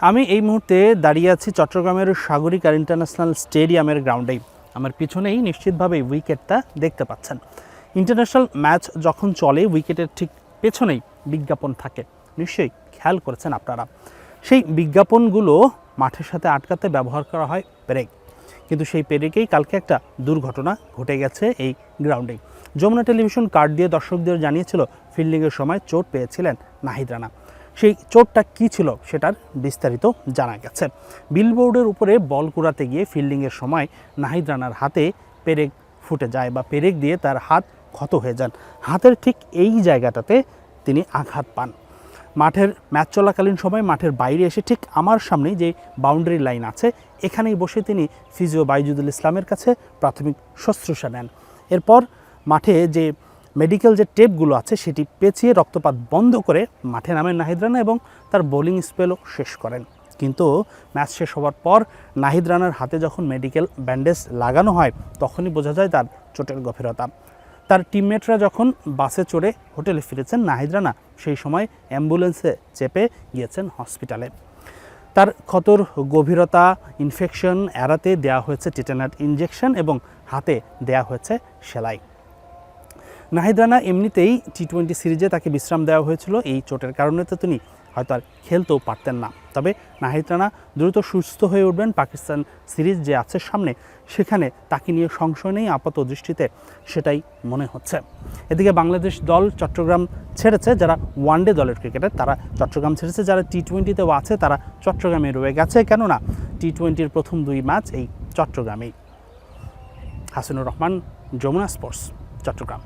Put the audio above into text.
আমি এই মুহূর্তে দাঁড়িয়ে আছি চট্টগ্রামের সাগরিকা ইন্টারন্যাশনাল স্টেডিয়ামের গ্রাউন্ডেই। আমার পিছনেই নিশ্চিতভাবেই উইকেটটা দেখতে পাচ্ছেন। ইন্টারন্যাশনাল ম্যাচ যখন চলে উইকেটের ঠিক পেছনেই বিজ্ঞাপন থাকে, নিশ্চয়ই খেয়াল করেছেন আপনারা। সেই বিজ্ঞাপনগুলো মাঠের সাথে আটকাতে ব্যবহার করা হয় পেরেক, কিন্তু সেই পেরেকেই কালকে একটা দুর্ঘটনা ঘটে গেছে এই গ্রাউন্ডেই। যমুনা টেলিভিশন কার্ড দিয়ে দর্শকদের জানিয়েছিল ফিল্ডিংয়ের সময় চোট পেয়েছিলেন নাহিদ রানা। সেই চোটটা কী ছিল সেটার বিস্তারিত জানা গেছে। বিলবোর্ডের উপরে বল কুড়াতে গিয়ে ফিল্ডিংয়ের সময় নাহিদ রানার হাতে পেরেক ফুটে যায় বা পেরেক দিয়ে তার হাত ক্ষত হয়ে যান। হাতের ঠিক এই জায়গাটাতে তিনি আঘাত পান। মাঠের ম্যাচ চলাকালীন সময় মাঠের বাইরে এসে ঠিক আমার সামনেই যে বাউন্ডারি লাইন আছে এখানেই বসে তিনি ফিজিও বাইজুদুল ইসলামের কাছে প্রাথমিক শুশ্রূষা নেন। এরপর মাঠে যে মেডিকেল যে টেপগুলো আছে সেটি পেঁচিয়ে রক্তপাত বন্ধ করে মাঠে নামেন নাহিদ রানা এবং তার বোলিং স্পেলও শেষ করেন। কিন্তু ম্যাচ শেষ হওয়ার পর নাহিদ রানার হাতে যখন মেডিকেল ব্যান্ডেজ লাগানো হয় তখনই বোঝা যায় তার চোটের গভীরতা। তার টিমমেটরা যখন বাসে চড়ে হোটেলে ফিরেছেন, নাহিদ রানা সেই সময় অ্যাম্বুলেন্সে চেপে গিয়েছেন হসপিটালে। তার ক্ষতর গভীরতা, ইনফেকশন এড়াতে দেওয়া হয়েছে টিটেনাস ইনজেকশন এবং হাতে দেওয়া হয়েছে সেলাই। নাহিদ রানা এমনিতেই টি-20 সিরিজে তাকে বিশ্রাম দেওয়া হয়েছিল এই চোটের কারণে, তো তিনি হয়তো আর খেলতেও পারতেন না। তবে নাহিদ রানা দ্রুত সুস্থ হয়ে উঠবেন। পাকিস্তান সিরিজ যে আছে সামনে সেখানে তাকে নিয়ে সংশয় নেই আপাত দৃষ্টিতে, সেটাই মনে হচ্ছে। এদিকে বাংলাদেশ দল চট্টগ্রাম ছেড়েছে, যারা ওয়ানডে দলের ক্রিকেটার তারা চট্টগ্রাম ছেড়েছে, যারা টি-20তেও আছে তারা চট্টগ্রামে রয়ে গেছে, কেননা টি-20-র প্রথম 2 ম্যাচ এই চট্টগ্রামেই। হাসিনুর রহমান, যমুনা স্পোর্টস, চট্টগ্রাম।